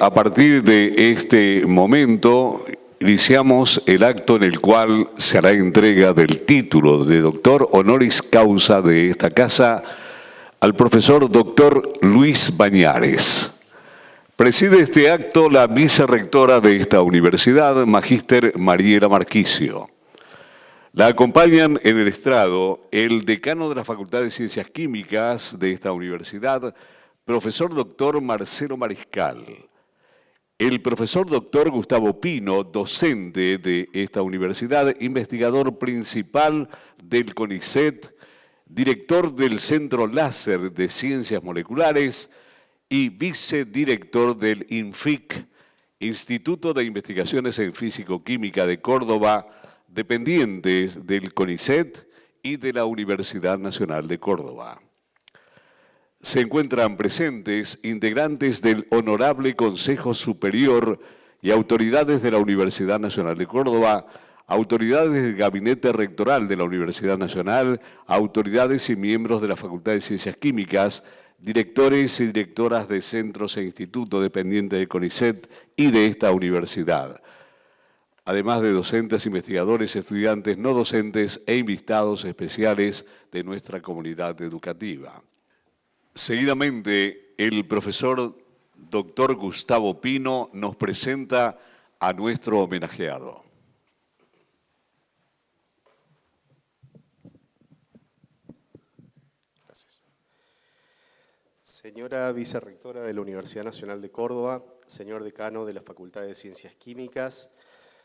a partir de este momento iniciamos el acto en el cual se hará entrega del título de doctor honoris causa de esta casa al profesor doctor Luis Bañares. Preside este acto la vicerrectora de esta universidad, magíster Mariela Marquicio. La acompañan en el estrado el decano de la Facultad de Ciencias Químicas de esta universidad, profesor doctor Marcelo Mariscal. El profesor doctor Gustavo Pino, docente de esta universidad, investigador principal del CONICET, director del Centro Láser de Ciencias Moleculares y vicedirector del INFIC, Instituto de Investigaciones en Físico-Química de Córdoba, dependientes del CONICET y de la Universidad Nacional de Córdoba. Se encuentran presentes integrantes del Honorable Consejo Superior y autoridades de la Universidad Nacional de Córdoba, autoridades del Gabinete Rectoral de la Universidad Nacional, autoridades y miembros de la Facultad de Ciencias Químicas, directores y directoras de centros e institutos dependientes del CONICET y de esta universidad, además de docentes, investigadores, estudiantes no docentes e invitados especiales de nuestra comunidad educativa. Seguidamente, el profesor doctor Gustavo Pino nos presenta a nuestro homenajeado. Gracias. Señora vicerrectora de la Universidad Nacional de Córdoba, señor decano de la Facultad de Ciencias Químicas,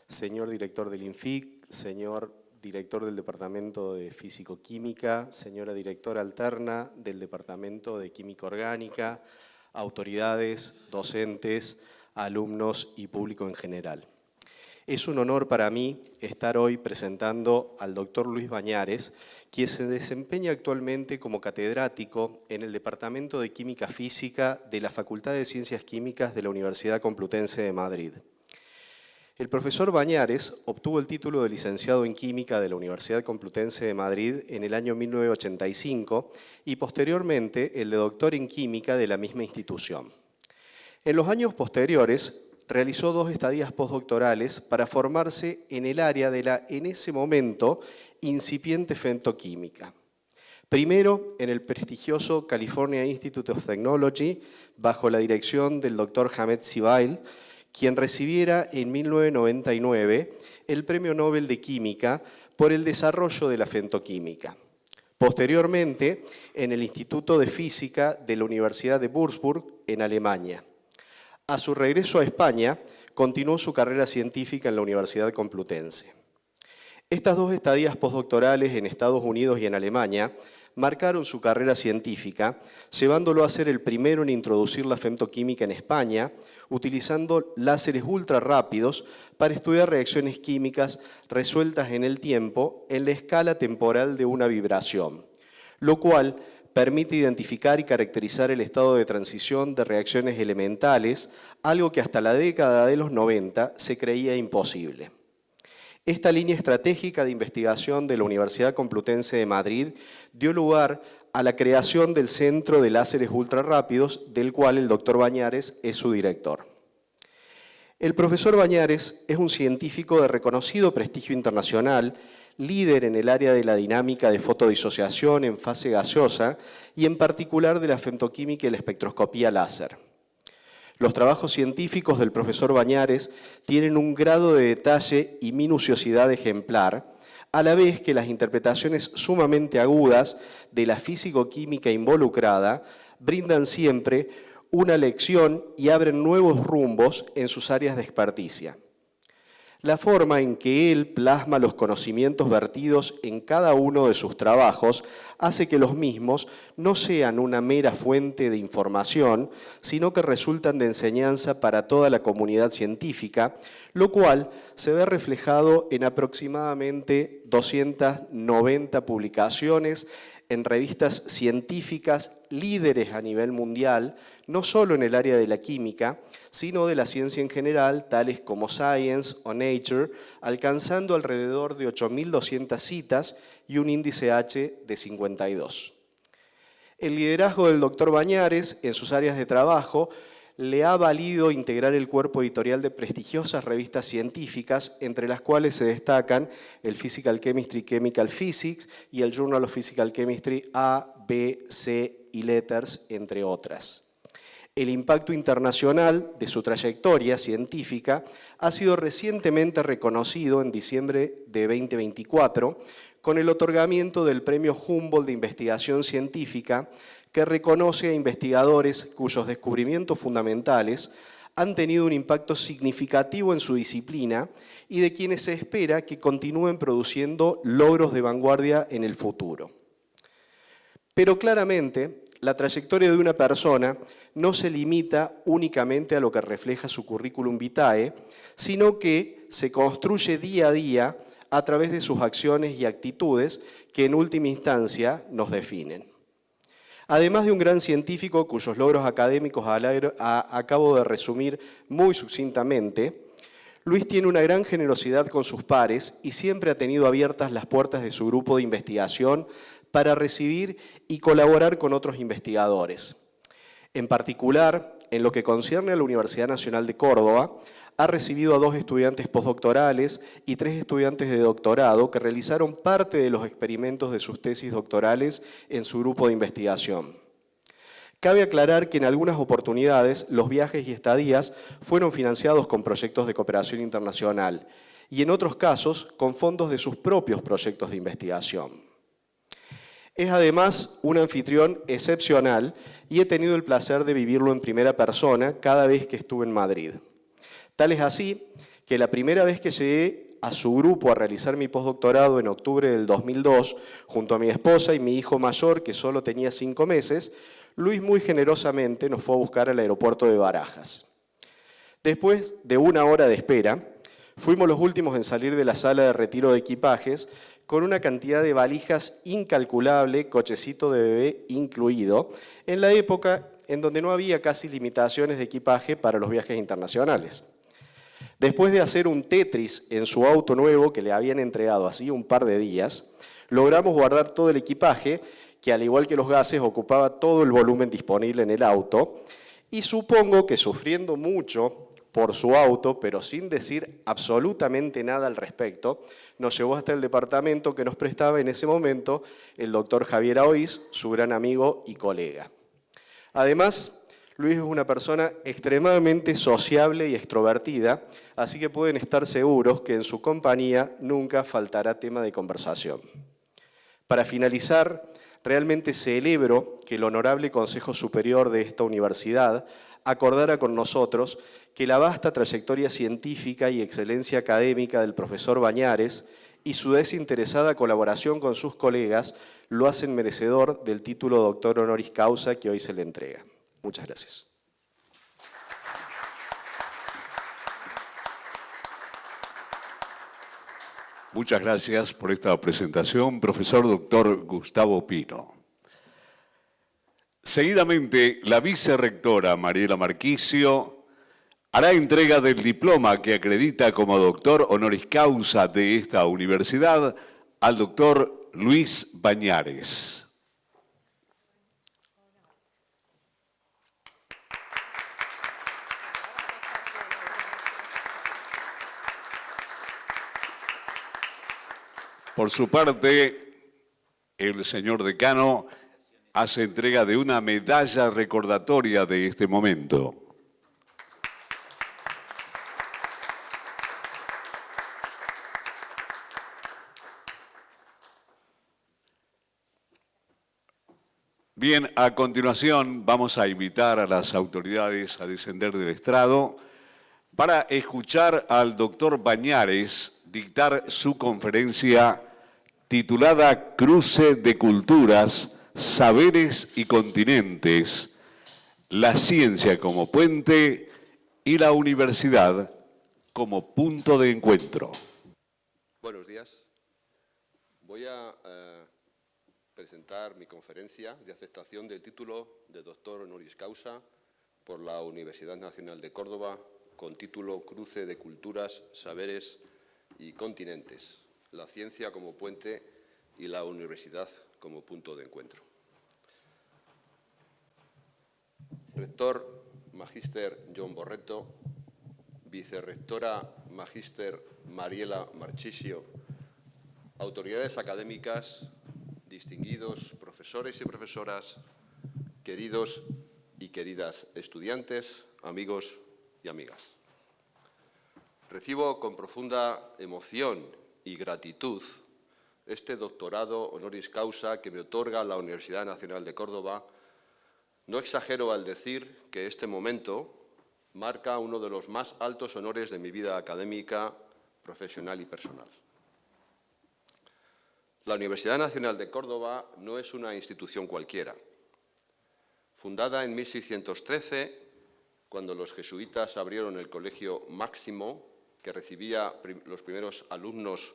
señor director del INFIC, señor director del Departamento de Físico-Química, señora directora alterna del Departamento de Química Orgánica, autoridades, docentes, alumnos y público en general. Es un honor para mí estar hoy presentando al doctor Luis Bañares, quien se desempeña actualmente como catedrático en el Departamento de Química Física de la Facultad de Ciencias Químicas de la Universidad Complutense de Madrid. El profesor Bañares obtuvo el título de licenciado en Química de la Universidad Complutense de Madrid en el año 1985 y posteriormente el de doctor en Química de la misma institución. En los años posteriores realizó 2 estadías postdoctorales para formarse en el área de la, en ese momento, incipiente femtoquímica. Primero en el prestigioso California Institute of Technology bajo la dirección del doctor Hamed Sibail, quien recibiera en 1999 el Premio Nobel de Química por el desarrollo de la femtoquímica. Posteriormente, en el Instituto de Física de la Universidad de Würzburg, en Alemania. A su regreso a España, continuó su carrera científica en la Universidad Complutense. Estas 2 estadías postdoctorales en Estados Unidos y en Alemania marcaron su carrera científica, llevándolo a ser el primero en introducir la femtoquímica en España, utilizando láseres ultra rápidos para estudiar reacciones químicas resueltas en el tiempo en la escala temporal de una vibración, lo cual permite identificar y caracterizar el estado de transición de reacciones elementales, algo que hasta la década de los 90 se creía imposible. Esta línea estratégica de investigación de la Universidad Complutense de Madrid dio lugar a la creación del Centro de Láseres Ultrarrápidos, del cual el doctor Bañares es su director. El profesor Bañares es un científico de reconocido prestigio internacional, líder en el área de la dinámica de fotodisociación en fase gaseosa y en particular de la femtoquímica y la espectroscopía láser. Los trabajos científicos del profesor Bañares tienen un grado de detalle y minuciosidad ejemplar, a la vez que las interpretaciones sumamente agudas de la físico-química involucrada brindan siempre una lección y abren nuevos rumbos en sus áreas de experticia. La forma en que él plasma los conocimientos vertidos en cada uno de sus trabajos hace que los mismos no sean una mera fuente de información, sino que resultan de enseñanza para toda la comunidad científica, lo cual se ve reflejado en aproximadamente 290 publicaciones en revistas científicas líderes a nivel mundial, no solo en el área de la química, sino de la ciencia en general, tales como Science o Nature, alcanzando alrededor de 8.200 citas y un índice H de 52. El liderazgo del doctor Bañares en sus áreas de trabajo le ha valido integrar el cuerpo editorial de prestigiosas revistas científicas, entre las cuales se destacan el Physical Chemistry Chemical Physics y el Journal of Physical Chemistry A, B, C y Letters, entre otras. El impacto internacional de su trayectoria científica ha sido recientemente reconocido en diciembre de 2024 con el otorgamiento del Premio Humboldt de Investigación Científica, que reconoce a investigadores cuyos descubrimientos fundamentales han tenido un impacto significativo en su disciplina y de quienes se espera que continúen produciendo logros de vanguardia en el futuro. Pero claramente, la trayectoria de una persona no se limita únicamente a lo que refleja su currículum vitae, sino que se construye día a día a través de sus acciones y actitudes que en última instancia nos definen. Además de un gran científico cuyos logros académicos acabo de resumir muy sucintamente, Luis tiene una gran generosidad con sus pares y siempre ha tenido abiertas las puertas de su grupo de investigación para recibir y colaborar con otros investigadores. En particular, en lo que concierne a la Universidad Nacional de Córdoba, ha recibido a 2 estudiantes postdoctorales y 3 estudiantes de doctorado que realizaron parte de los experimentos de sus tesis doctorales en su grupo de investigación. Cabe aclarar que en algunas oportunidades los viajes y estadías fueron financiados con proyectos de cooperación internacional y en otros casos con fondos de sus propios proyectos de investigación. Es además un anfitrión excepcional y he tenido el placer de vivirlo en primera persona cada vez que estuve en Madrid. Tal es así que la primera vez que llegué a su grupo a realizar mi postdoctorado en octubre del 2002, junto a mi esposa y mi hijo mayor, que solo tenía 5 meses, Luis muy generosamente nos fue a buscar al aeropuerto de Barajas. Después de 1 hora de espera, fuimos los últimos en salir de la sala de retiro de equipajes con una cantidad de valijas incalculable, cochecito de bebé incluido, en la época en donde no había casi limitaciones de equipaje para los viajes internacionales. Después de hacer un Tetris en su auto nuevo que le habían entregado así un par de días, logramos guardar todo el equipaje, que al igual que los gases ocupaba todo el volumen disponible en el auto, y supongo que sufriendo mucho por su auto, pero sin decir absolutamente nada al respecto, nos llevó hasta el departamento que nos prestaba en ese momento el doctor Javier Aoiz, su gran amigo y colega. Además, Luis es una persona extremadamente sociable y extrovertida, así que pueden estar seguros que en su compañía nunca faltará tema de conversación. Para finalizar, realmente celebro que el Honorable Consejo Superior de esta universidad acordara con nosotros que la vasta trayectoria científica y excelencia académica del profesor Bañares y su desinteresada colaboración con sus colegas lo hacen merecedor del título doctor honoris causa que hoy se le entrega. Muchas gracias. Muchas gracias por esta presentación, profesor doctor Gustavo Pino. Seguidamente, la vicerrectora Mariela Marquicio hará entrega del diploma que acredita como doctor honoris causa de esta universidad al doctor Luis Bañares. Por su parte, el señor decano hace entrega de una medalla recordatoria de este momento. Bien, a continuación vamos a invitar a las autoridades a descender del estrado para escuchar al doctor Bañares dictar su conferencia titulada Cruce de Culturas, Saberes y Continentes, la ciencia como puente y la universidad como punto de encuentro. Buenos días. Voy a presentar mi conferencia de aceptación del título de doctor honoris causa por la Universidad Nacional de Córdoba con título Cruce de Culturas, Saberes y Continentes, la ciencia como puente y la universidad como punto de encuentro. Rector Magíster John Borretto, Vicerrectora Magíster Mariela Marchisio, autoridades académicas, distinguidos profesores y profesoras, queridos y queridas estudiantes, amigos y amigas. Recibo con profunda emoción y gratitud este doctorado honoris causa que me otorga la Universidad Nacional de Córdoba. No exagero al decir que este momento marca uno de los más altos honores de mi vida académica, profesional y personal. La Universidad Nacional de Córdoba no es una institución cualquiera. Fundada en 1613, cuando los jesuitas abrieron el Colegio Máximo, que recibía los primeros alumnos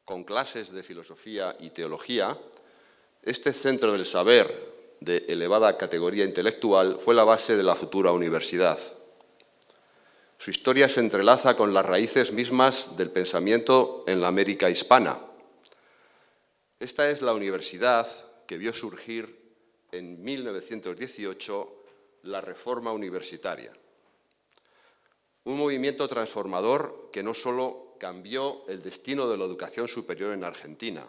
con clases de filosofía y teología, este centro del saber de elevada categoría intelectual fue la base de la futura universidad. Su historia se entrelaza con las raíces mismas del pensamiento en la América hispana. Esta es la universidad que vio surgir en 1918 la Reforma Universitaria. Un movimiento transformador que no solo cambió el destino de la educación superior en Argentina,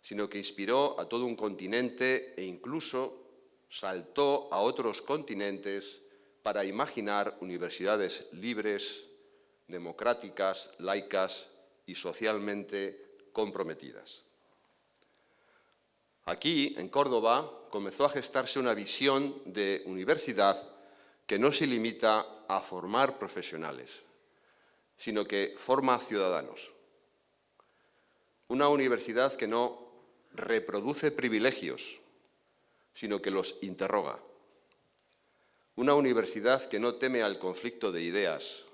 sino que inspiró a todo un continente e incluso saltó a otros continentes para imaginar universidades libres, democráticas, laicas y socialmente comprometidas. Aquí, en Córdoba, comenzó a gestarse una visión de universidad que no se limita a formar profesionales, sino que forma ciudadanos. Una universidad que no reproduce privilegios, sino que los interroga. Una universidad que no teme al conflicto de ideas,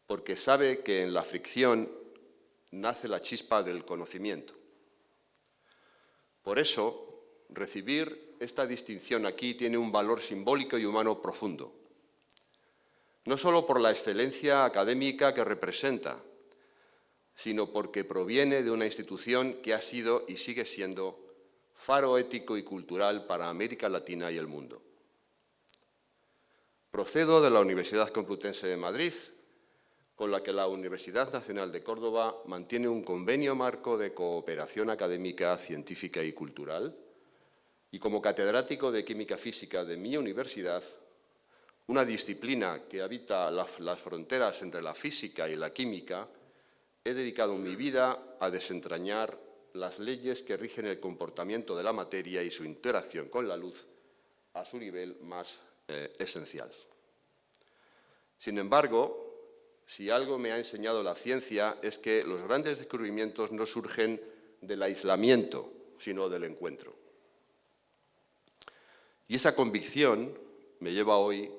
porque sabe que en la fricción nace la chispa del conocimiento. Por eso, recibir esta distinción aquí tiene un valor simbólico y humano profundo. No solo por la excelencia académica que representa, sino porque proviene de una institución que ha sido y sigue siendo faro ético y cultural para América Latina y el mundo. Procedo de la Universidad Complutense de Madrid, con la que la Universidad Nacional de Córdoba mantiene un convenio marco de cooperación académica, científica y cultural, y como catedrático de Química Física de mi universidad, una disciplina que habita las fronteras entre la física y la química, he dedicado mi vida a desentrañar las leyes que rigen el comportamiento de la materia y su interacción con la luz a su nivel más esencial. Sin embargo, si algo me ha enseñado la ciencia es que los grandes descubrimientos no surgen del aislamiento, sino del encuentro. Y esa convicción me lleva hoy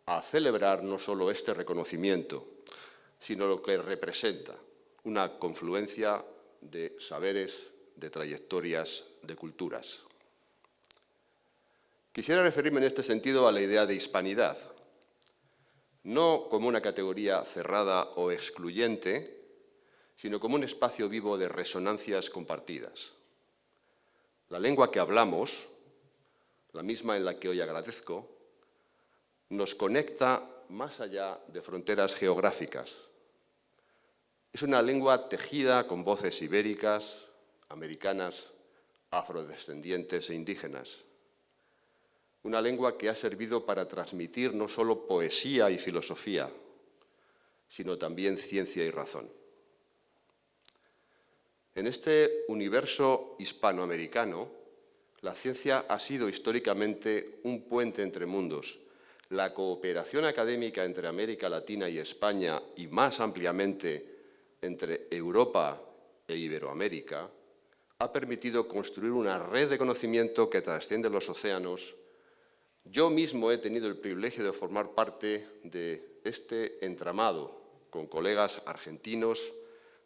a celebrar no solo este reconocimiento, sino lo que representa, una confluencia de saberes, de trayectorias, de culturas. Quisiera referirme en este sentido a la idea de hispanidad, no como una categoría cerrada o excluyente, sino como un espacio vivo de resonancias compartidas. La lengua que hablamos, la misma en la que hoy agradezco, nos conecta más allá de fronteras geográficas. Es una lengua tejida con voces ibéricas, americanas, afrodescendientes e indígenas. Una lengua que ha servido para transmitir no solo poesía y filosofía, sino también ciencia y razón. En este universo hispanoamericano, la ciencia ha sido históricamente un puente entre mundos. La cooperación académica entre América Latina y España, y más ampliamente entre Europa e Iberoamérica, ha permitido construir una red de conocimiento que trasciende los océanos. Yo mismo he tenido el privilegio de formar parte de este entramado con colegas argentinos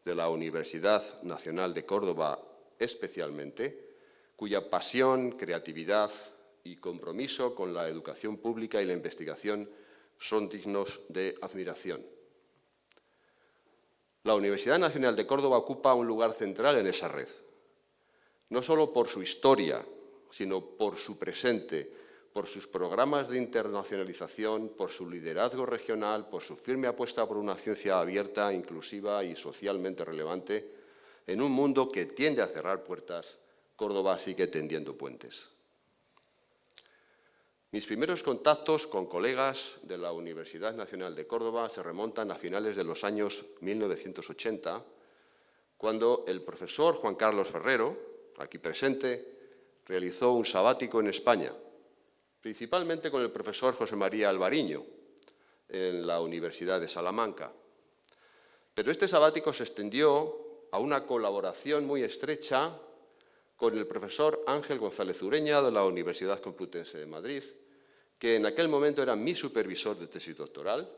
de la Universidad Nacional de Córdoba especialmente, cuya pasión, creatividad y compromiso con la educación pública y la investigación son dignos de admiración. La Universidad Nacional de Córdoba ocupa un lugar central en esa red, no solo por su historia, sino por su presente, por sus programas de internacionalización, por su liderazgo regional, por su firme apuesta por una ciencia abierta, inclusiva y socialmente relevante. En un mundo que tiende a cerrar puertas, Córdoba sigue tendiendo puentes. Mis primeros contactos con colegas de la Universidad Nacional de Córdoba se remontan a finales de los años 1980, cuando el profesor Juan Carlos Ferrero, aquí presente, realizó un sabático en España, principalmente con el profesor José María Alvariño, en la Universidad de Salamanca. Pero este sabático se extendió a una colaboración muy estrecha con el profesor Ángel González Ureña de la Universidad Complutense de Madrid, que en aquel momento era mi supervisor de tesis doctoral,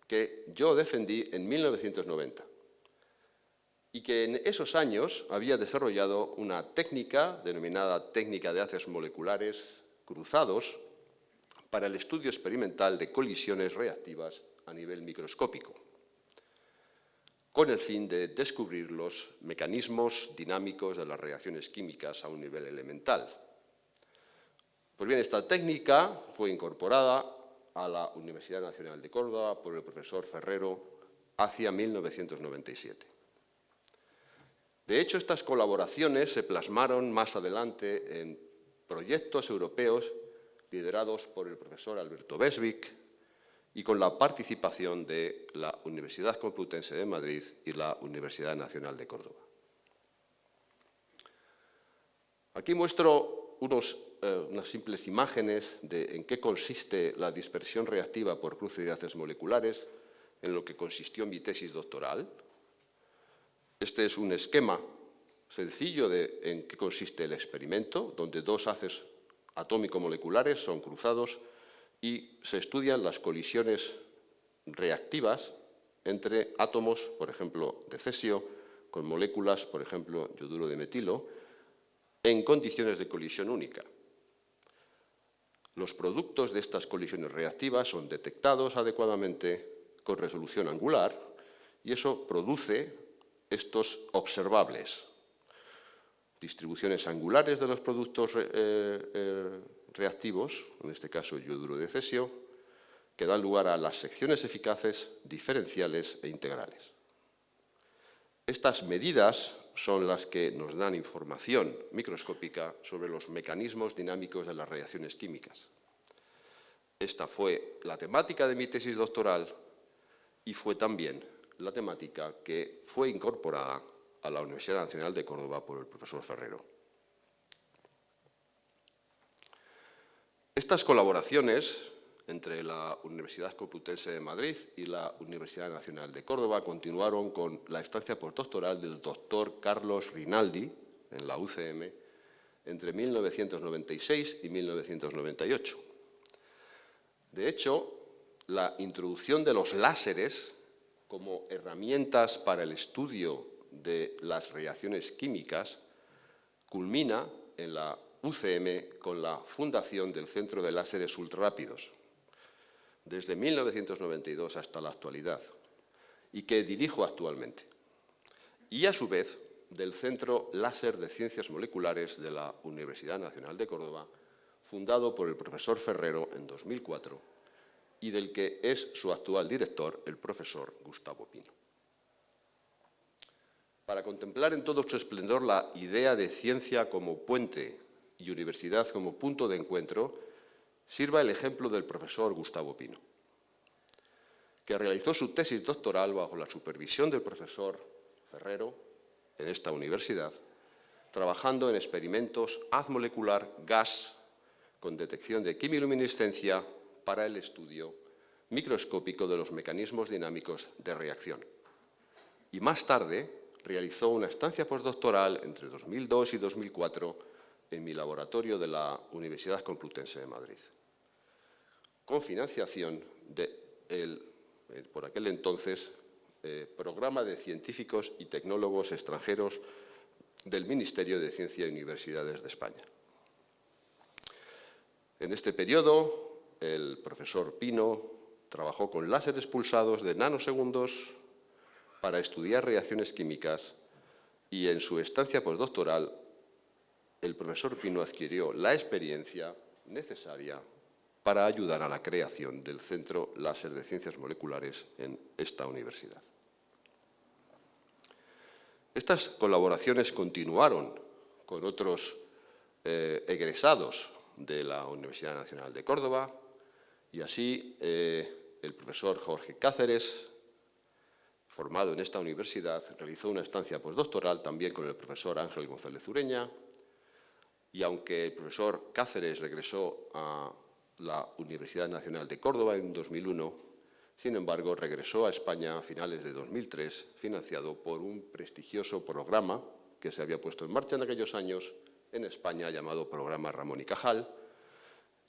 que yo defendí en 1990. Y que en esos años había desarrollado una técnica denominada técnica de haces moleculares cruzados para el estudio experimental de colisiones reactivas a nivel microscópico, con el fin de descubrir los mecanismos dinámicos de las reacciones químicas a un nivel elemental. Pues bien, esta técnica fue incorporada a la Universidad Nacional de Córdoba por el profesor Ferrero hacia 1997. De hecho, estas colaboraciones se plasmaron más adelante en proyectos europeos liderados por el profesor Alberto Besvik y con la participación de la Universidad Complutense de Madrid y la Universidad Nacional de Córdoba. Aquí muestro unas simples imágenes de en qué consiste la dispersión reactiva por cruce de haces moleculares, en lo que consistió mi tesis doctoral. Este es un esquema sencillo de en qué consiste el experimento, donde dos haces atómico-moleculares son cruzados y se estudian las colisiones reactivas entre átomos, por ejemplo, de cesio, con moléculas, por ejemplo, yoduro de metilo, en condiciones de colisión única. Los productos de estas colisiones reactivas son detectados adecuadamente con resolución angular y eso produce estos observables, distribuciones angulares de los productos reactivos, en este caso yoduro de cesio, que dan lugar a las secciones eficaces, diferenciales e integrales. Estas medidas son las que nos dan información microscópica sobre los mecanismos dinámicos de las reacciones químicas. Esta fue la temática de mi tesis doctoral y fue también la temática que fue incorporada a la Universidad Nacional de Córdoba por el profesor Ferrero. Estas colaboraciones entre la Universidad Complutense de Madrid y la Universidad Nacional de Córdoba continuaron con la estancia postdoctoral del doctor Carlos Rinaldi en la UCM entre 1996 y 1998. De hecho, la introducción de los láseres como herramientas para el estudio de las reacciones químicas culmina en la UCM con la fundación del Centro de Láseres Ultrarrápidos, desde 1992 hasta la actualidad, y que dirijo actualmente. Y a su vez del Centro Láser de Ciencias Moleculares de la Universidad Nacional de Córdoba, fundado por el profesor Ferrero en 2004 y del que es su actual director, el profesor Gustavo Pino. Para contemplar en todo su esplendor la idea de ciencia como puente y universidad como punto de encuentro, sirva el ejemplo del profesor Gustavo Pino, que realizó su tesis doctoral bajo la supervisión del profesor Ferrero en esta universidad, trabajando en experimentos haz molecular gas con detección de quimiluminiscencia para el estudio microscópico de los mecanismos dinámicos de reacción. Y más tarde realizó una estancia postdoctoral entre 2002 y 2004 en mi laboratorio de la Universidad Complutense de Madrid, con financiación del, por aquel entonces, Programa de Científicos y Tecnólogos Extranjeros del Ministerio de Ciencia y Universidades de España. En este periodo, el profesor Pino trabajó con láseres pulsados de nanosegundos para estudiar reacciones químicas y en su estancia postdoctoral el profesor Pino adquirió la experiencia necesaria para ayudar a la creación del Centro Láser de Ciencias Moleculares en esta universidad. Estas colaboraciones continuaron con otros egresados de la Universidad Nacional de Córdoba y así el profesor Jorge Cáceres, formado en esta universidad, realizó una estancia postdoctoral también con el profesor Ángel González Ureña, y aunque el profesor Cáceres regresó a la Universidad Nacional de Córdoba en 2001, sin embargo, regresó a España a finales de 2003, financiado por un prestigioso programa que se había puesto en marcha en aquellos años en España, llamado Programa Ramón y Cajal,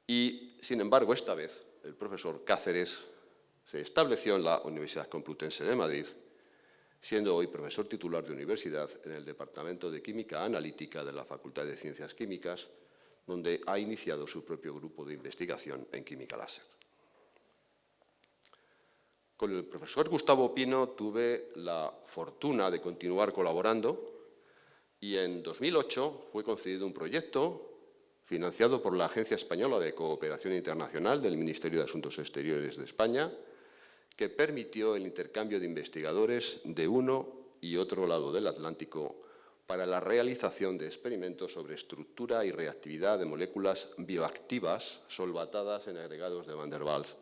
y, sin embargo, esta vez el profesor Cáceres se estableció en la Universidad Complutense de Madrid, siendo hoy profesor titular de universidad en el Departamento de Química Analítica de la Facultad de Ciencias Químicas, donde ha iniciado su propio grupo de investigación en química láser. Con el profesor Gustavo Pino tuve la fortuna de continuar colaborando y en 2008 fue concedido un proyecto financiado por la Agencia Española de Cooperación Internacional del Ministerio de Asuntos Exteriores de España, que permitió el intercambio de investigadores de uno y otro lado del Atlántico para la realización de experimentos sobre estructura y reactividad de moléculas bioactivas solvatadas en agregados de Van der Waals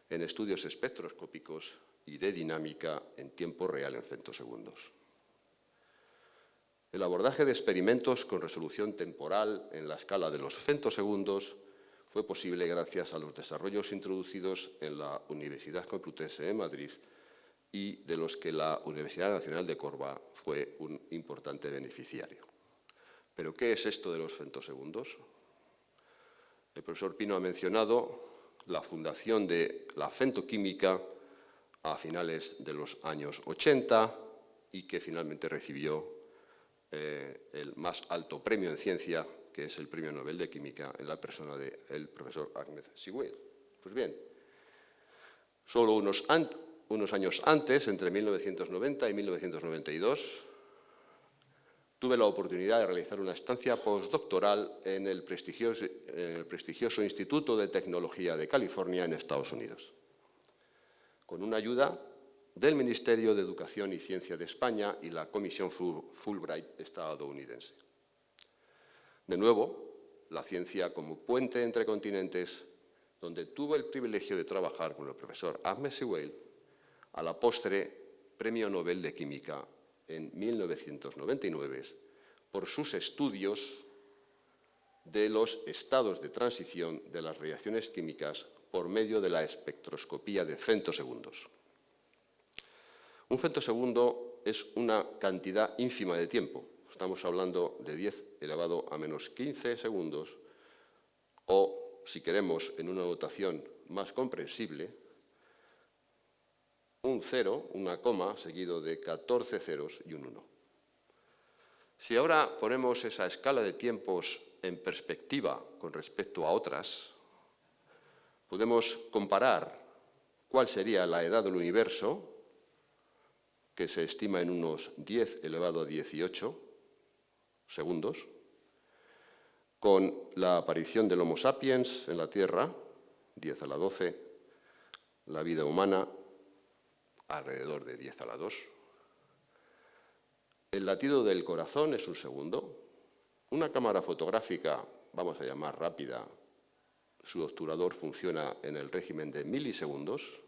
en estudios espectroscópicos y de dinámica en tiempo real en femtosegundos. El abordaje de experimentos con resolución temporal en la escala de los femtosegundos fue posible gracias a los desarrollos introducidos en la Universidad Complutense de Madrid y de los que la Universidad Nacional de Córdoba fue un importante beneficiario. ¿Pero qué es esto de los femtosegundos? El profesor Pino ha mencionado la fundación de la femtoquímica a finales de los años 80 y que finalmente recibió el más alto premio en ciencia, que es el Premio Nobel de Química, en la persona del profesor Ahmed Zewail. Pues bien, solo unos años antes, entre 1990 y 1992, tuve la oportunidad de realizar una estancia postdoctoral en el prestigioso Instituto de Tecnología de California en Estados Unidos, con una ayuda del Ministerio de Educación y Ciencia de España y la Comisión Fulbright estadounidense. De nuevo, la ciencia como puente entre continentes, donde tuve el privilegio de trabajar con el profesor Ahmed Zewail, a la postre Premio Nobel de Química en 1999 por sus estudios de los estados de transición de las reacciones químicas por medio de la espectroscopía de femtosegundos. Un femtosegundo es una cantidad ínfima de tiempo. Estamos hablando de 10 elevado a menos 15 segundos o, si queremos, en una notación más comprensible, un 0, una coma, seguido de 14 ceros y un 1. Si ahora ponemos esa escala de tiempos en perspectiva con respecto a otras, podemos comparar cuál sería la edad del universo, que se estima en unos 10 elevado a 18 segundos, con la aparición del Homo sapiens en la Tierra, 10 a la 12, la vida humana, alrededor de 10 a la 2. El latido del corazón es un segundo. Una cámara fotográfica, vamos a llamar rápida, su obturador funciona en el régimen de milisegundos.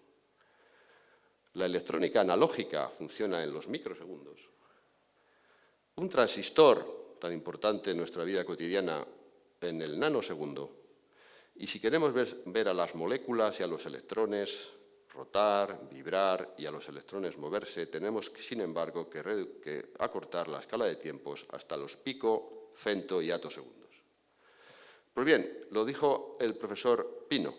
La electrónica analógica funciona en los microsegundos. Un transistor, tan importante en nuestra vida cotidiana, en el nanosegundo. Y si queremos ver a las moléculas y a los electrones rotar, vibrar y a los electrones moverse, tenemos, sin embargo, que acortar la escala de tiempos hasta los pico, femto y atosegundos. Pues bien, lo dijo el profesor Pino.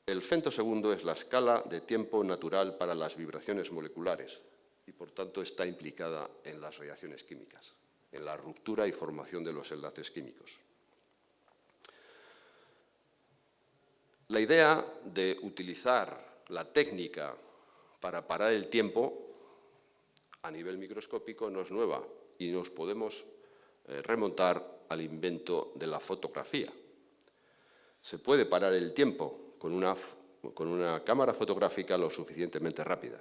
El femtosegundo es la escala de tiempo natural para las vibraciones moleculares y, por tanto, está implicada en las reacciones químicas, en la ruptura y formación de los enlaces químicos. La idea de utilizar la técnica para parar el tiempo a nivel microscópico no es nueva y nos podemos remontar al invento de la fotografía. se puede parar el tiempo con una cámara fotográfica lo suficientemente rápida.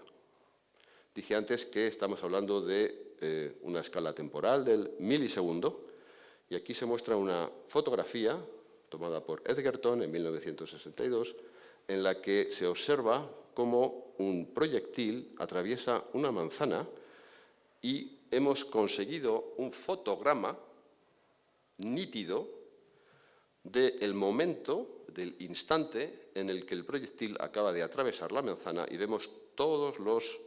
Dije antes que estamos hablando de una escala temporal del milisegundo, y aquí se muestra una fotografía tomada por Edgerton en 1962, en la que se observa cómo un proyectil atraviesa una manzana y hemos conseguido un fotograma nítido del momento, del instante en el que el proyectil acaba de atravesar la manzana, y vemos todos los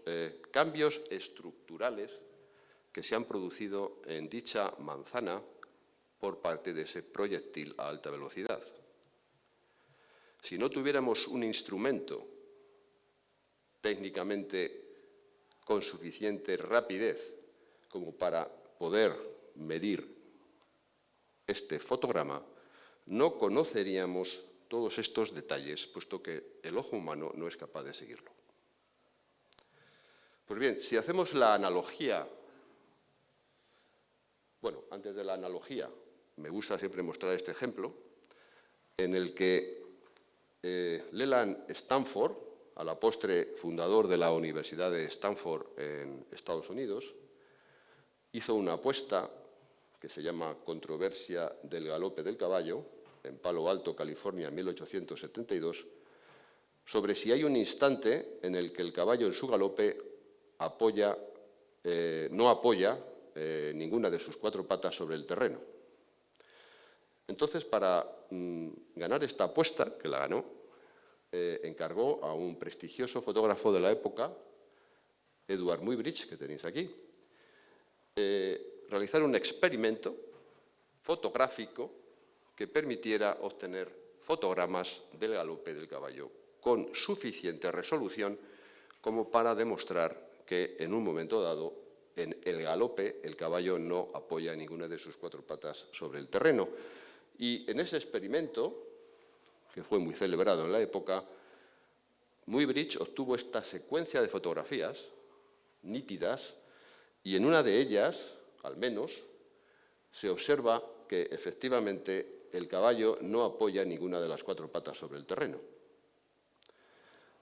cambios estructurales que se han producido en dicha manzana por parte de ese proyectil a alta velocidad. Si no tuviéramos un instrumento técnicamente con suficiente rapidez como para poder medir este fotograma, no conoceríamos todos estos detalles, puesto que el ojo humano no es capaz de seguirlo. Pues bien, si hacemos la analogía, bueno, antes de la analogía, me gusta siempre mostrar este ejemplo, en el que Leland Stanford, a la postre fundador de la Universidad de Stanford en Estados Unidos, hizo una apuesta que se llama Controversia del galope del caballo, en Palo Alto, California, en 1872, sobre si hay un instante en el que el caballo en su galope no apoya ninguna de sus cuatro patas sobre el terreno. Entonces, para ganar esta apuesta, que la ganó, encargó a un prestigioso fotógrafo de la época, Edward Muybridge, que tenéis aquí, realizar un experimento fotográfico que permitiera obtener fotogramas del galope del caballo con suficiente resolución como para demostrar que en un momento dado, en el galope, el caballo no apoya ninguna de sus cuatro patas sobre el terreno. Y en ese experimento, que fue muy celebrado en la época, Muybridge obtuvo esta secuencia de fotografías nítidas, y en una de ellas, al menos, se observa que efectivamente el caballo no apoya ninguna de las cuatro patas sobre el terreno.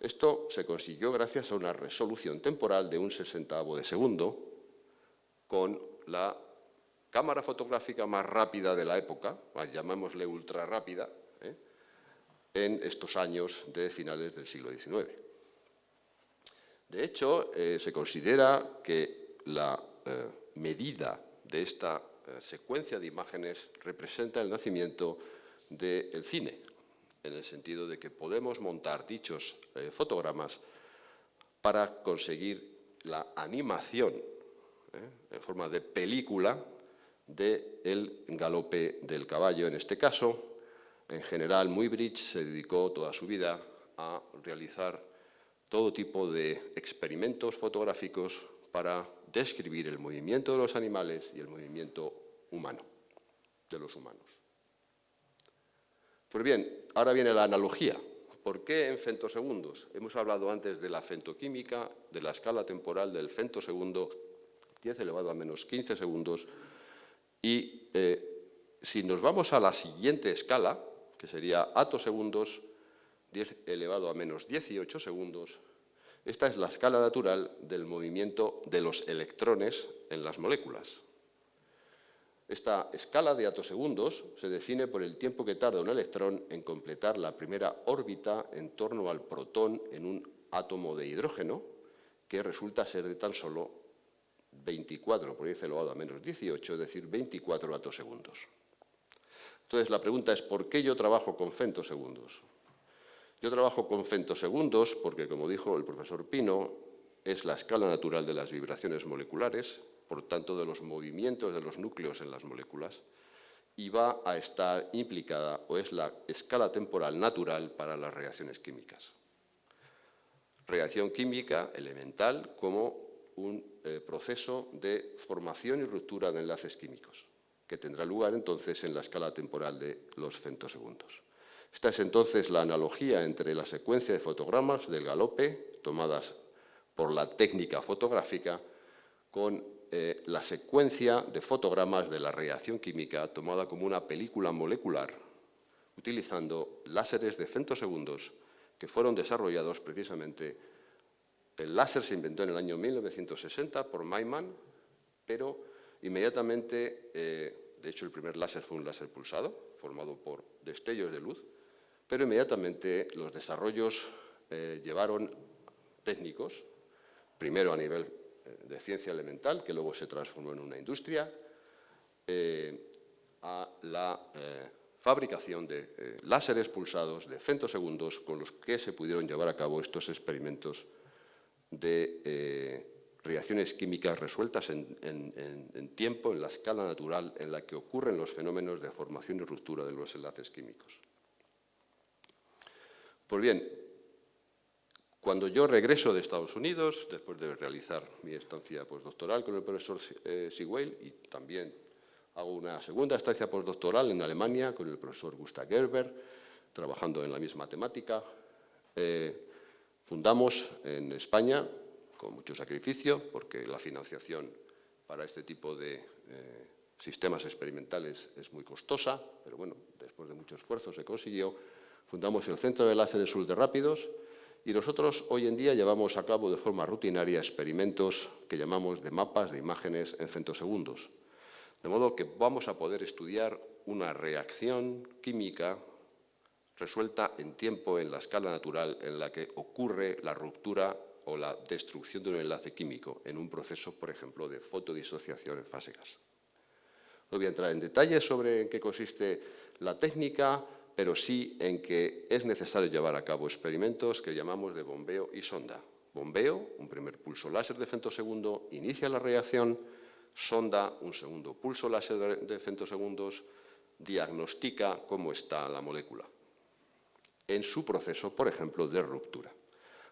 Esto se consiguió gracias a una resolución temporal de 1/60 de segundo, con la cámara fotográfica más rápida de la época, llamémosle ultra rápida, en estos años de finales del siglo XIX. De hecho, se considera que la medida de esta secuencia de imágenes representa el nacimiento del cine, en el sentido de que podemos montar dichos fotogramas para conseguir la animación en forma de película del galope del caballo. En este caso, en general, Muybridge se dedicó toda su vida a realizar todo tipo de experimentos fotográficos para describir el movimiento de los animales y el movimiento humano, de los humanos. Pues bien, ahora viene la analogía. ¿Por qué en femtosegundos? Hemos hablado antes de la femtoquímica, de la escala temporal del femtosegundo, 10⁻⁻15 segundos, y si nos vamos a la siguiente escala, que sería atosegundos, 10⁻⁻18 segundos, esta es la escala natural del movimiento de los electrones en las moléculas. Esta escala de atosegundos se define por el tiempo que tarda un electrón en completar la primera órbita en torno al protón en un átomo de hidrógeno, que resulta ser de tan solo 24 por 10⁻⁻18, es decir, 24 atosegundos. Entonces, la pregunta es, ¿por qué yo trabajo con femtosegundos? Yo trabajo con femtosegundos porque, como dijo el profesor Pino, es la escala natural de las vibraciones moleculares, por tanto, de los movimientos de los núcleos en las moléculas, y va a estar implicada, o es la escala temporal natural para las reacciones químicas. Reacción química elemental como un proceso de formación y ruptura de enlaces químicos, que tendrá lugar entonces en la escala temporal de los femtosegundos. Esta es entonces la analogía entre la secuencia de fotogramas del galope, tomadas por la técnica fotográfica, con la secuencia de fotogramas de la reacción química, tomada como una película molecular, utilizando láseres de femtosegundos que fueron desarrollados precisamente. El láser se inventó en el año 1960 por Maiman, pero inmediatamente, de hecho el primer láser fue un láser pulsado, formado por destellos de luz, pero inmediatamente los desarrollos llevaron técnicos, primero a nivel de ciencia elemental, que luego se transformó en una industria, a la fabricación de láseres pulsados de femtosegundos con los que se pudieron llevar a cabo estos experimentos de reacciones químicas resueltas en tiempo, en la escala natural en la que ocurren los fenómenos de formación y ruptura de los enlaces químicos. Pues bien, cuando yo regreso de Estados Unidos, después de realizar mi estancia postdoctoral con el profesor Sigwell, y también hago una segunda estancia postdoctoral en Alemania con el profesor Gustav Gerber, trabajando en la misma temática, fundamos en España, con mucho sacrificio, porque la financiación para este tipo de sistemas experimentales es muy costosa, pero bueno, después de mucho esfuerzo se consiguió. Fundamos el Centro de Láseres Ultrarrápidos y nosotros hoy en día llevamos a cabo de forma rutinaria experimentos que llamamos de mapas de imágenes en femtosegundos. De modo que vamos a poder estudiar una reacción química resuelta en tiempo en la escala natural en la que ocurre la ruptura o la destrucción de un enlace químico en un proceso, por ejemplo, de fotodisociación en fase gas. No voy a entrar en detalles sobre en qué consiste la técnica, pero sí en que es necesario llevar a cabo experimentos que llamamos de bombeo y sonda. Bombeo, un primer pulso láser de femtosegundo, inicia la reacción, sonda, un segundo pulso láser de femtosegundos, diagnostica cómo está la molécula en su proceso, por ejemplo, de ruptura.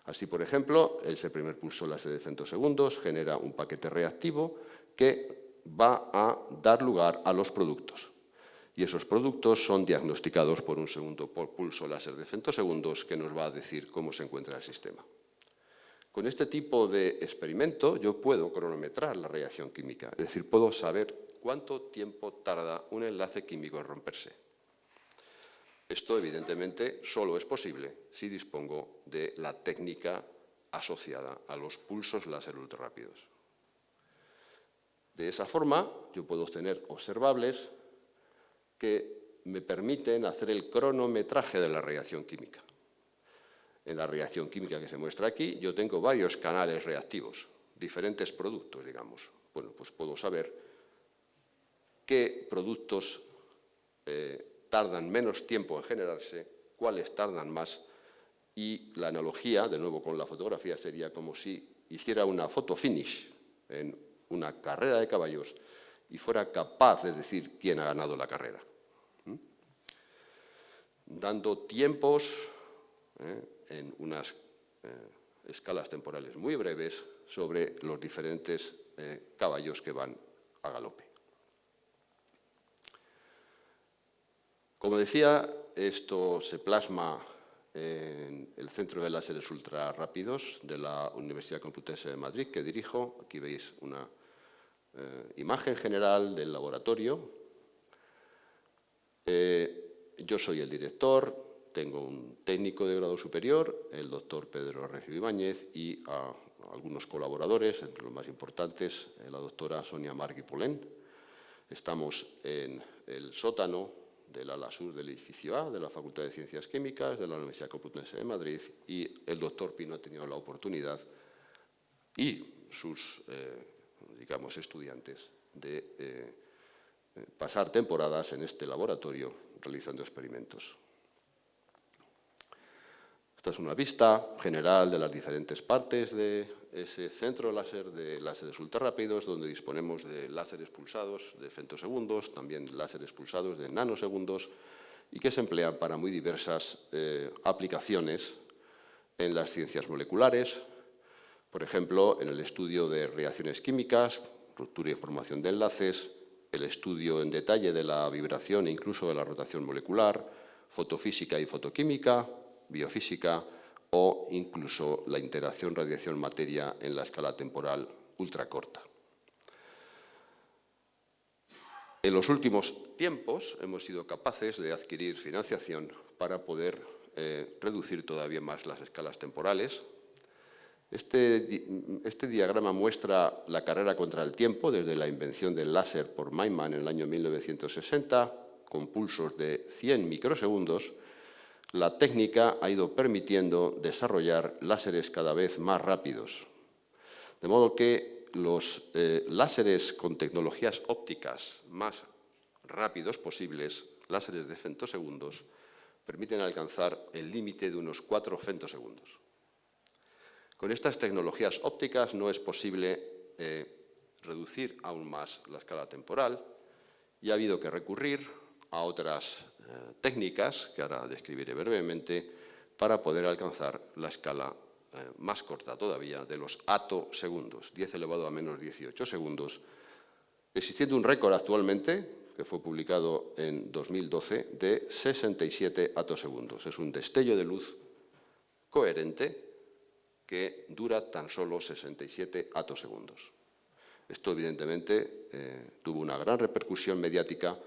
Así, por ejemplo, ese primer pulso láser de femtosegundos genera un paquete reactivo que va a dar lugar a los productos. Y esos productos son diagnosticados por un segundo pulso láser de femtosegundos que nos va a decir cómo se encuentra el sistema. Con este tipo de experimento yo puedo cronometrar la reacción química, es decir, puedo saber cuánto tiempo tarda un enlace químico en romperse. Esto, evidentemente, solo es posible si dispongo de la técnica asociada a los pulsos láser ultrarrápidos. De esa forma, yo puedo obtener observables que me permiten hacer el cronometraje de la reacción química. En la reacción química que se muestra aquí, yo tengo varios canales reactivos, diferentes productos, digamos. Bueno, pues puedo saber qué productos tardan menos tiempo en generarse, cuáles tardan más, y la analogía, de nuevo con la fotografía, sería como si hiciera una foto finish en una carrera de caballos y fuera capaz de decir quién ha ganado la carrera. Dando tiempos en unas escalas temporales muy breves sobre los diferentes caballos que van a galope. Como decía, esto se plasma en el Centro de Láseres Ultrarrápidos de la Universidad Complutense de Madrid, que dirijo. Aquí veis una imagen general del laboratorio. Yo soy el director, tengo un técnico de grado superior, el doctor Pedro Recio Ibáñez, y a algunos colaboradores, entre los más importantes, la doctora Sonia Margui-Polén. Estamos en el sótano del ala sur del edificio A, de la Facultad de Ciencias Químicas, de la Universidad Complutense de Madrid, y el doctor Pino ha tenido la oportunidad, y sus, digamos, estudiantes, de pasar temporadas en este laboratorio realizando experimentos. Esta es una vista general de las diferentes partes de ese centro láser de láseres ultrarrápidos, donde disponemos de láseres pulsados de femtosegundos, también láseres pulsados de nanosegundos, y que se emplean para muy diversas aplicaciones en las ciencias moleculares, por ejemplo, en el estudio de reacciones químicas, ruptura y formación de enlaces, el estudio en detalle de la vibración e incluso de la rotación molecular, fotofísica y fotoquímica, biofísica o incluso la interacción radiación-materia en la escala temporal ultracorta. En los últimos tiempos hemos sido capaces de adquirir financiación para poder reducir todavía más las escalas temporales. Este diagrama muestra la carrera contra el tiempo desde la invención del láser por Maiman en el año 1960, con pulsos de 100 microsegundos. La técnica ha ido permitiendo desarrollar láseres cada vez más rápidos. De modo que los láseres con tecnologías ópticas más rápidos posibles, láseres de femtosegundos, permiten alcanzar el límite de unos 4 femtosegundos. Con estas tecnologías ópticas no es posible reducir aún más la escala temporal y ha habido que recurrir a otras técnicas, que ahora describiré brevemente, para poder alcanzar la escala más corta todavía de los atosegundos, 10 elevado a menos 18 segundos, existiendo un récord actualmente, que fue publicado en 2012, de 67 atosegundos. Es un destello de luz coherente que dura tan solo 67 atosegundos. Esto, evidentemente, tuvo una gran repercusión mediática,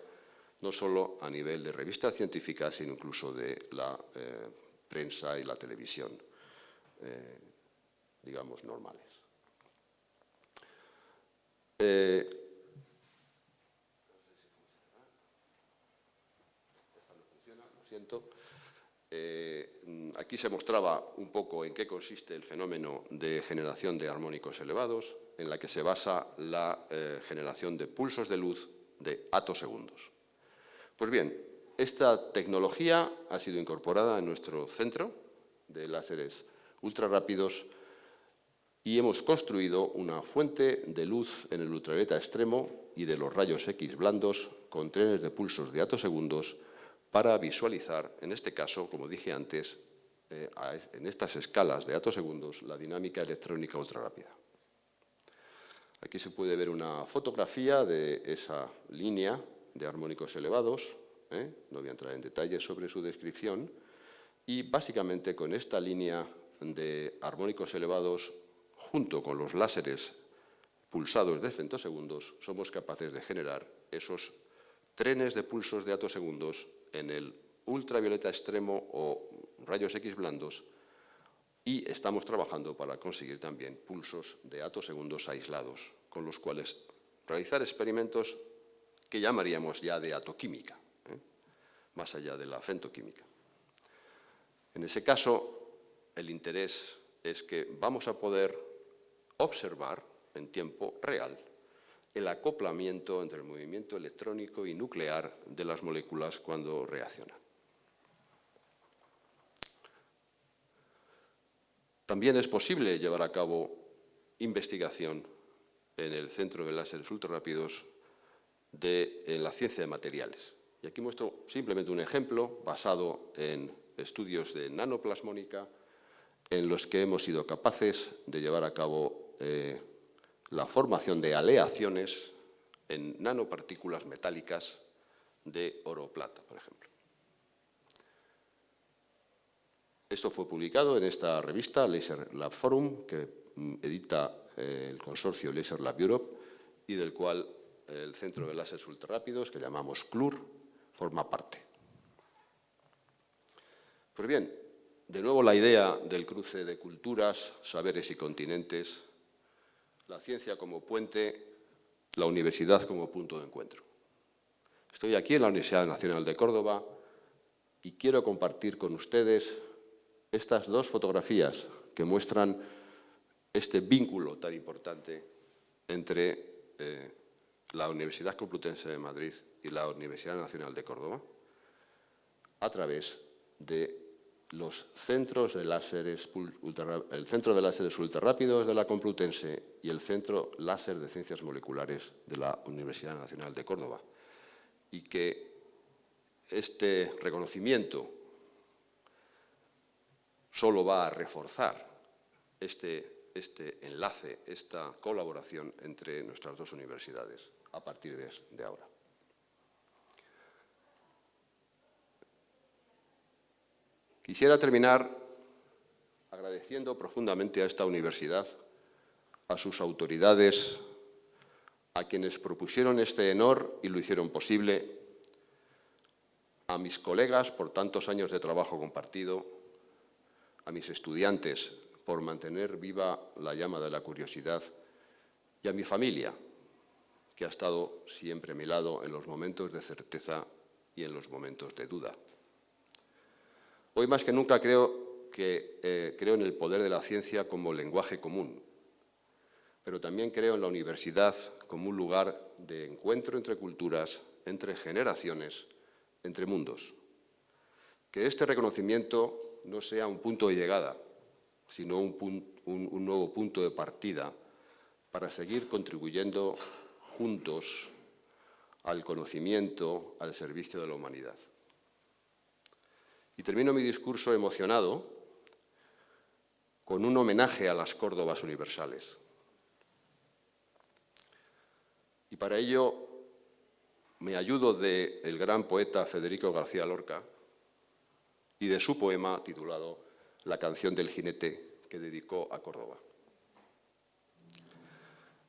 no solo a nivel de revistas científicas, sino incluso de la prensa y la televisión, digamos, normales. Aquí se mostraba un poco en qué consiste el fenómeno de generación de armónicos elevados, en la que se basa la generación de pulsos de luz de atosegundos. Pues bien, esta tecnología ha sido incorporada en nuestro centro de láseres ultrarrápidos y hemos construido una fuente de luz en el ultravioleta extremo y de los rayos X blandos con trenes de pulsos de atosegundos para visualizar, en este caso, como dije antes, en estas escalas de atosegundos, la dinámica electrónica ultrarrápida. Aquí se puede ver una fotografía de esa línea de armónicos elevados, no voy a entrar en detalles sobre su descripción, y básicamente con esta línea de armónicos elevados, junto con los láseres pulsados de femtosegundos, somos capaces de generar esos trenes de pulsos de atosegundos en el ultravioleta extremo o rayos X blandos, y estamos trabajando para conseguir también pulsos de atosegundos aislados, con los cuales realizar experimentos que llamaríamos ya de atoquímica, más allá de la femtoquímica. En ese caso, el interés es que vamos a poder observar en tiempo real el acoplamiento entre el movimiento electrónico y nuclear de las moléculas cuando reaccionan. También es posible llevar a cabo investigación en el Centro de Láseres Ultrarrápidos en la ciencia de materiales. Y aquí muestro simplemente un ejemplo basado en estudios de nanoplasmónica en los que hemos sido capaces de llevar a cabo la formación de aleaciones en nanopartículas metálicas de oro o plata, por ejemplo. Esto fue publicado en esta revista, Laser Lab Forum, que edita el consorcio Laser Lab Europe y del cual el Centro de Láseres Ultrarrápidos, que llamamos CLUR, forma parte. Pues bien, de nuevo la idea del cruce de culturas, saberes y continentes, la ciencia como puente, la universidad como punto de encuentro. Estoy aquí en la Universidad Nacional de Córdoba y quiero compartir con ustedes estas dos fotografías que muestran este vínculo tan importante entre la Universidad Complutense de Madrid y la Universidad Nacional de Córdoba a través de los centros de láseres el Centro de Láseres Ultrarrápidos de la Complutense y el Centro Láser de Ciencias Moleculares de la Universidad Nacional de Córdoba. Y que este reconocimiento solo va a reforzar este enlace, esta colaboración entre nuestras dos universidades a partir de ahora. Quisiera terminar agradeciendo profundamente a esta universidad, a sus autoridades, a quienes propusieron este honor y lo hicieron posible, a mis colegas por tantos años de trabajo compartido, a mis estudiantes por mantener viva la llama de la curiosidad y a mi familia, que ha estado siempre a mi lado en los momentos de certeza y en los momentos de duda. Hoy más que nunca creo en el poder de la ciencia como lenguaje común, pero también creo en la universidad como un lugar de encuentro entre culturas, entre generaciones, entre mundos. Que este reconocimiento no sea un punto de llegada, sino un nuevo punto de partida para seguir contribuyendo juntos al conocimiento, al servicio de la humanidad. Y termino mi discurso emocionado con un homenaje a las Córdobas universales. Y para ello me ayudo del gran poeta Federico García Lorca y de su poema titulado La canción del jinete, que dedicó a Córdoba.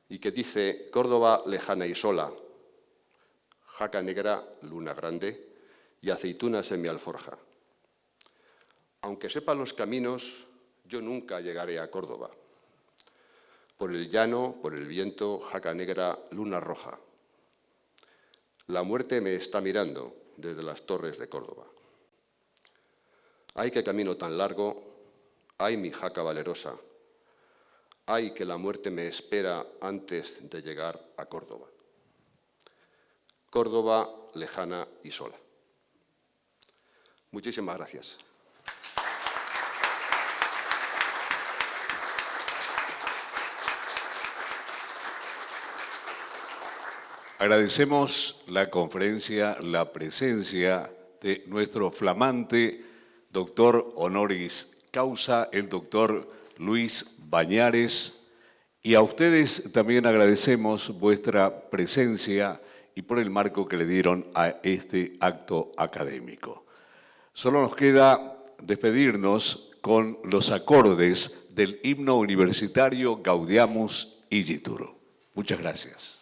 Y que dice: Córdoba lejana y sola, jaca negra, luna grande y aceitunas en mi alforja. Aunque sepa los caminos, yo nunca llegaré a Córdoba. Por el llano, por el viento, jaca negra, luna roja. La muerte me está mirando desde las torres de Córdoba. ¡Ay, qué camino tan largo! ¡Ay, mi jaca valerosa! ¡Ay, que la muerte me espera antes de llegar a Córdoba! Córdoba, lejana y sola. Muchísimas gracias. Agradecemos la conferencia, la presencia de nuestro flamante doctor honoris causa, el doctor Luis Bañares, y a ustedes también agradecemos vuestra presencia y por el marco que le dieron a este acto académico. Solo nos queda despedirnos con los acordes del himno universitario Gaudeamus Igitur. Muchas gracias.